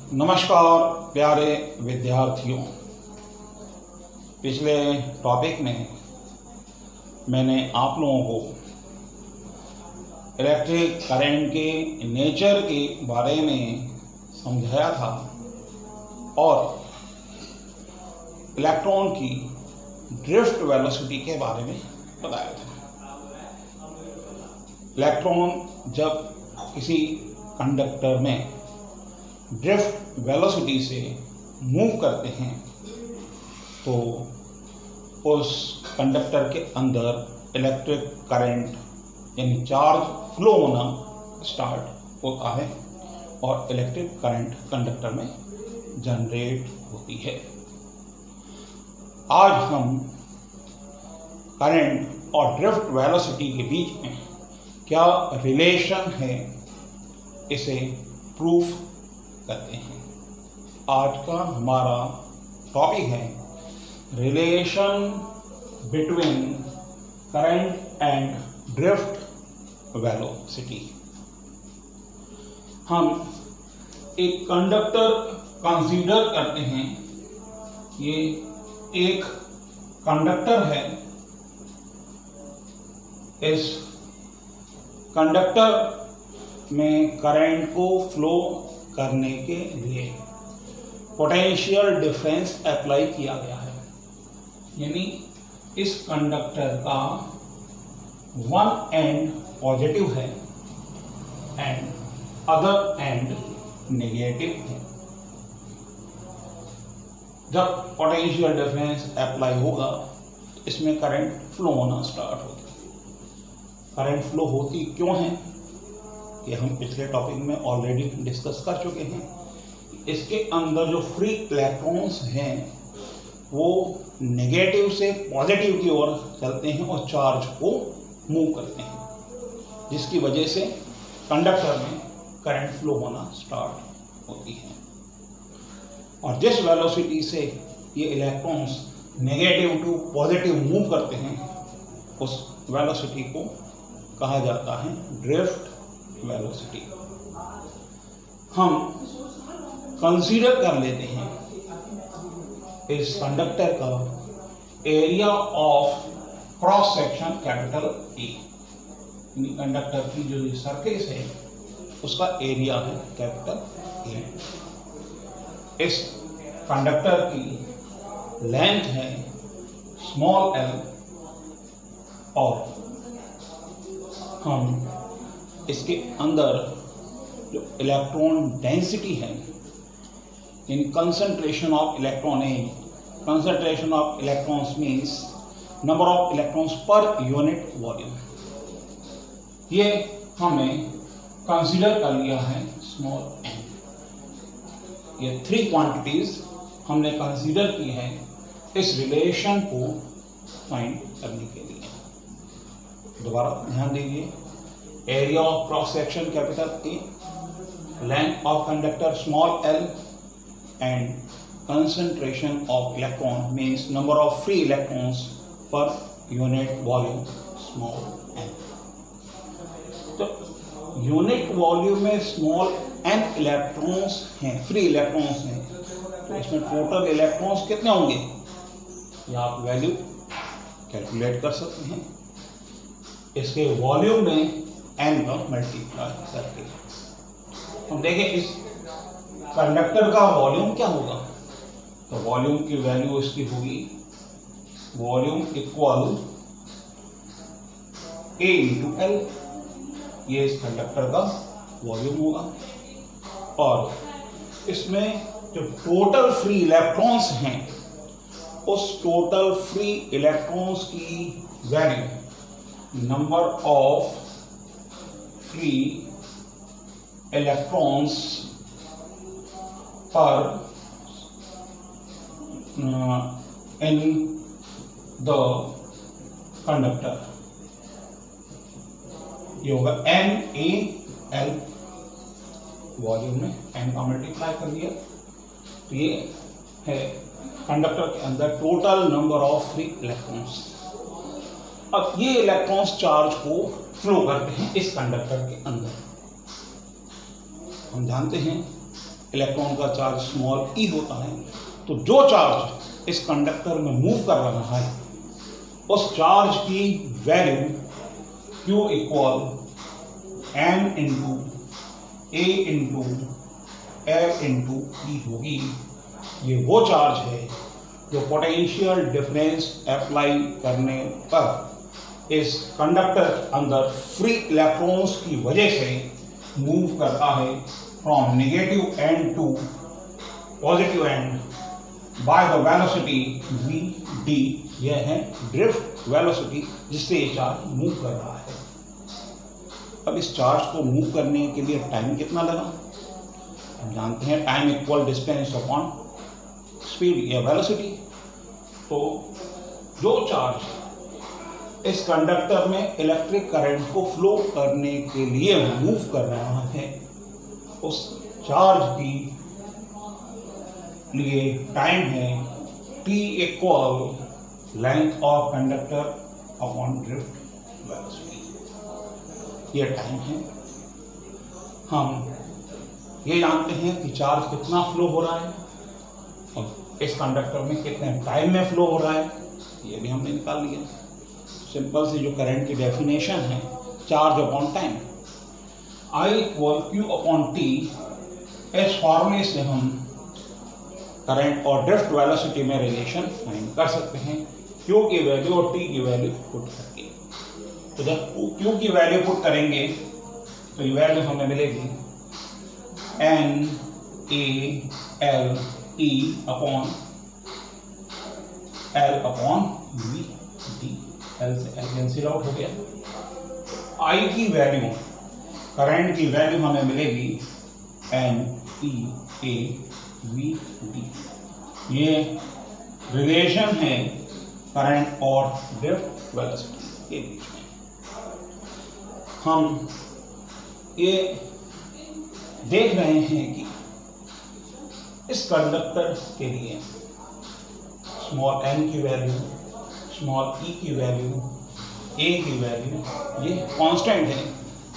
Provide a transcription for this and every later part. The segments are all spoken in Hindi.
नमस्कार प्यारे विद्यार्थियों। पिछले टॉपिक में मैंने आप लोगों को इलेक्ट्रिक करंट के नेचर के बारे में समझाया था और इलेक्ट्रॉन की ड्रिफ्ट वेलोसिटी के बारे में बताया था। इलेक्ट्रॉन जब किसी कंडक्टर में ड्रिफ्ट वेलोसिटी से मूव करते हैं तो उस कंडक्टर के अंदर इलेक्ट्रिक करंट यानी चार्ज फ्लो होना स्टार्ट होता है और इलेक्ट्रिक करंट कंडक्टर में जनरेट होती है। आज हम करंट और ड्रिफ्ट वेलोसिटी के बीच में क्या रिलेशन है इसे प्रूफ करते हैं। आज का हमारा टॉपिक है relation between current and drift velocity. हम एक कंडक्टर कंसीडर करते हैं। ये एक कंडक्टर है। इस कंडक्टर में करंट को फ्लो करने के लिए पोटेंशियल डिफरेंस अप्लाई किया गया है, यानी इस कंडक्टर का वन एंड पॉजिटिव है एंड अदर एंड नेगेटिव है। जब पोटेंशियल डिफरेंस अप्लाई होगा इसमें करंट फ्लो होना स्टार्ट होगा। करंट फ्लो होती क्यों है ये हम पिछले टॉपिक में ऑलरेडी डिस्कस कर चुके हैं। इसके अंदर जो फ्री इलेक्ट्रॉन्स हैं वो नेगेटिव से पॉजिटिव की ओर चलते हैं और चार्ज को मूव करते हैं, जिसकी वजह से कंडक्टर में करंट फ्लो होना स्टार्ट होती है। और जिस वेलोसिटी से ये electrons negative to positive move करते हैं उस वेलोसिटी को कहा जाता है ड्रिफ्ट वेलोसिटी। हम कंसीडर कर लेते हैं इस कंडक्टर का area of cross section capital A, conductor की जो सरफेस है उसका एरिया है कैपिटल ए। इस कंडक्टर की लेंथ है स्मॉल एल और हम इसके अंदर जो इलेक्ट्रॉन डेंसिटी है इन कंसंट्रेशन ऑफ इलेक्ट्रॉन है। Concentration of electrons means number of electrons per unit volume. ये हमें कंसीडर कर लिया है स्मॉल एन। ये थ्री क्वांटिटीज हमने कंसीडर की है इस रिलेशन को फाइंड करने के लिए। दोबारा ध्यान दीजिए, area of cross section capital A, length of conductor small L and concentration of electron means number of free electrons per unit volume small N. तो यूनिट वॉल्यूम में स्मॉल एन इलेक्ट्रॉन्स हैं, फ्री इलेक्ट्रॉन्स हैं, तो इसमें टोटल इलेक्ट्रॉन्स कितने होंगे या आप वैल्यू कैलकुलेट कर सकते हैं। इसके वॉल्यूम में एन का मल्टीप्लाई करके हम देखें इस कंडक्टर का वॉल्यूम क्या होगा। तो वॉल्यूम की वैल्यू इसकी होगी वॉल्यूम इक्वल ए इंटू एल। ये इस कंडक्टर का वॉल्यूम होगा और इसमें जो टोटल फ्री इलेक्ट्रॉन्स हैं उस टोटल फ्री इलेक्ट्रॉन्स की value number of free electrons पर इन द कंडक्टर ये होगा एन ए एल। वॉल्यूम में एन का मल्टीप्लाई कर दिया तो ये है कंडक्टर के अंदर total number of free electrons. अब ये इलेक्ट्रॉन्स चार्ज को फ्लो करते हैं इस कंडक्टर के अंदर। हम जानते हैं इलेक्ट्रॉन का चार्ज स्मॉल ई होता है, तो जो चार्ज इस कंडक्टर में मूव कर रहा है उस चार्ज की value Q equal m into A into L into E होगी। ये वो चार्ज है जो पोटेंशियल डिफरेंस अप्लाई करने पर इस कंडक्टर अंदर फ्री इलेक्ट्रॉन्स की वजह से मूव करता है from negative end to positive end by the velocity v d। यह है ड्रिफ्ट वेलोसिटी जिससे ये चार्ज मूव कर रहा है। अब इस चार्ज को मूव करने के लिए टाइम कितना लगा? हम जानते हैं time equal distance upon speed या वेलोसिटी। तो जो चार्ज इस कंडक्टर में इलेक्ट्रिक करंट को फ्लो करने के लिए मूव कर रहा है उस चार्ज की लिए टाइम है t equal length of conductor upon drift velocity. ये टाइम है। हम ये जानते हैं कि चार्ज कितना फ्लो हो रहा है और इस कंडक्टर में कितने टाइम में फ्लो हो रहा है, ये भी हमने निकाल लिया। सिंपल से जो करंट की डेफिनेशन है charge upon time, I equal Q upon T. इस फॉर्मूले से हम करंट और ड्रिफ्ट वेलोसिटी में रिलेशन फाइंड कर सकते हैं Q की वैल्यू और T की वैल्यू पुट करके। तो जब Q की वैल्यू पुट करेंगे तो ये वैल्यू हमें मिलेगी N A L E upon L upon V D। L से L कैंसिल आउट हो गया। I की वैल्यू, करंट की वैल्यू हमें मिलेगी N E A V D। ये रिलेशन है करंट और ड्रिफ्ट वेलोसिटी के बीच में। हम ये देख रहे हैं कि इस कंडक्टर के लिए स्मॉल n की वैल्यू, स्मॉल e की वैल्यू, a की वैल्यू ये कांस्टेंट है।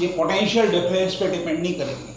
ये पोटेंशियल डिफरेंस पे डिपेंड नहीं करेगी।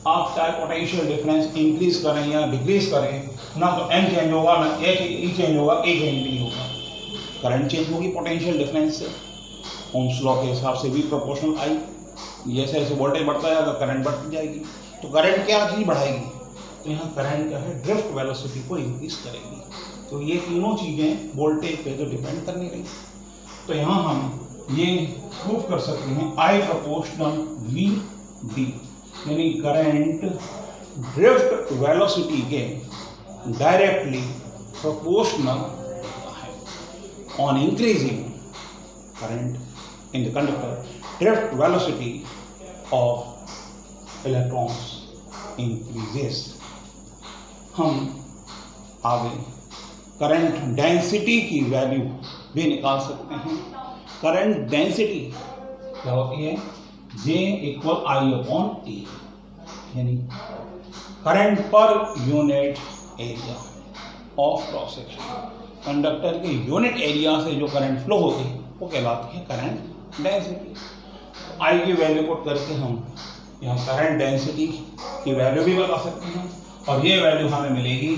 आप चाहे पोटेंशियल डिफरेंस इंक्रीज करें या डिक्रीज करें, ना तो n चेंज होगा ना e चेंज होगा, a चेंज नहीं होगा। करंट चेंज होगी पोटेंशियल डिफरेंस से। ओम्स लॉ के हिसाब से भी प्रोपोर्शनल आई, जैसे जैसे वोल्टेज बढ़ता जाएगा करंट बढ़ती जाएगी। तो करंट क्या चीज बढ़ाएगी? तो यहाँ करंट क्या है, ड्रिफ्ट वेलोसिटी को इंक्रीज करेगी। तो ये तीनों चीजें वोल्टेज पे तो डिपेंड करनी रही। तो यहाँ हम ये प्रूव कर सकते हैं I प्रोपोर्शनल V D, यानी करंट ड्रिफ्ट वेलोसिटी के डायरेक्टली प्रोपोर्शनल होता है। On increasing current in the conductor, drift velocity of electrons increases. हम आगे करंट डेंसिटी की वैल्यू भी निकाल सकते हैं। करंट डेंसिटी क्या होती है? J equal I upon T, यानी current per unit area of cross section. Conductor के यूनिट एरिया से जो करंट फ्लो होती है वो कहलाती है करंट डेंसिटी। I की वैल्यू पुट करके हम यहाँ करंट डेंसिटी की वैल्यू भी बता सकते हैं और ये वैल्यू हमें मिलेगी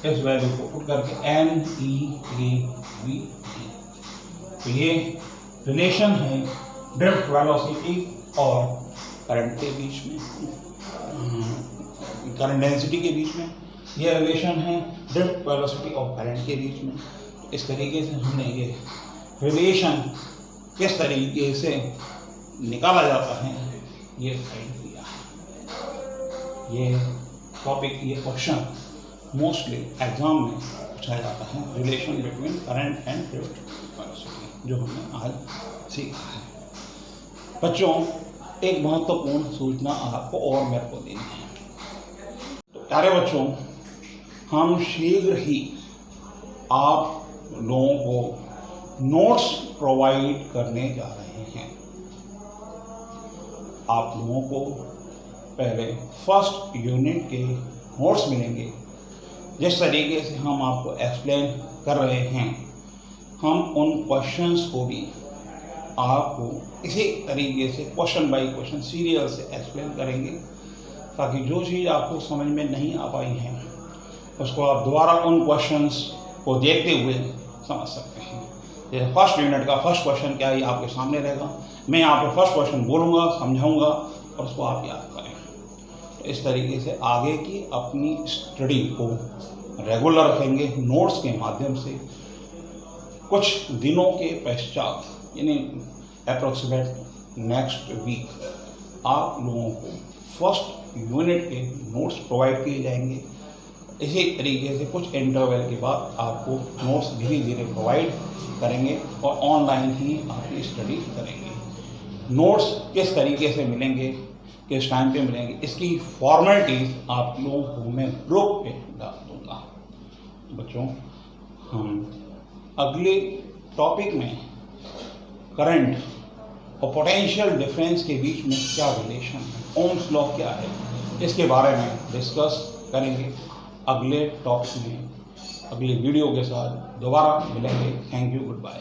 इस वैल्यू को पुट करके N E A V D। तो ये रिलेशन है ड्रिफ्ट वेलोसिटी और करंट के बीच में, करंट डेंसिटी के बीच में। ये रिलेशन है ड्रिफ्ट वेलोसिटी और करंट के बीच में। इस तरीके से हमने ये रिलेशन किस तरीके से निकाला जाता है ये फाइंड किया है। ये टॉपिक, ये क्वेश्चन मोस्टली एग्जाम में पूछा जाता है, relation between current and drift velocity, जो हमने आज सीखा है। बच्चों, एक महत्वपूर्ण सूचना आपको और मेरे को देनी है। तो प्यारे बच्चों, हम शीघ्र ही आप लोगों को नोट्स प्रोवाइड करने जा रहे हैं। आप लोगों को पहले फर्स्ट यूनिट के नोट्स मिलेंगे। जिस तरीके से हम आपको एक्सप्लेन कर रहे हैं, हम उन क्वेश्चंस को भी आपको इसी तरीके से क्वेश्चन बाय क्वेश्चन सीरियल से एक्सप्लेन करेंगे ताकि जो चीज़ आपको समझ में नहीं आ पाई है उसको आप दोबारा उन क्वेश्चंस को देखते हुए समझ सकते हैं। जैसे फर्स्ट यूनिट का फर्स्ट क्वेश्चन क्या है आपके सामने रहेगा, मैं यहाँ पे फर्स्ट क्वेश्चन बोलूँगा, समझाऊँगा और उसको आप याद करें। तो इस तरीके से आगे की अपनी स्टडी को रेगुलर रखेंगे नोट्स के माध्यम से। कुछ दिनों के पश्चात यानी अप्रोक्सीमेट नेक्स्ट वीक आप लोगों को फर्स्ट यूनिट के नोट्स प्रोवाइड किए जाएंगे। इसी तरीके से कुछ इंटरवल के बाद आपको नोट्स धीरे धीरे प्रोवाइड करेंगे और ऑनलाइन ही आपकी स्टडी करेंगे। नोट्स किस तरीके से मिलेंगे, किस टाइम पे मिलेंगे, इसकी फॉर्मेलिटीज आप लोगों को मैं ग्रुप पे डाल दूँगा। बच्चों, हम अगले टॉपिक में करंट और पोटेंशियल डिफरेंस के बीच में क्या रिलेशन है, ओम्स लॉ क्या है, इसके बारे में डिस्कस करेंगे अगले टॉपिक में। अगले वीडियो के साथ दोबारा मिलेंगे। Thank you, good bye.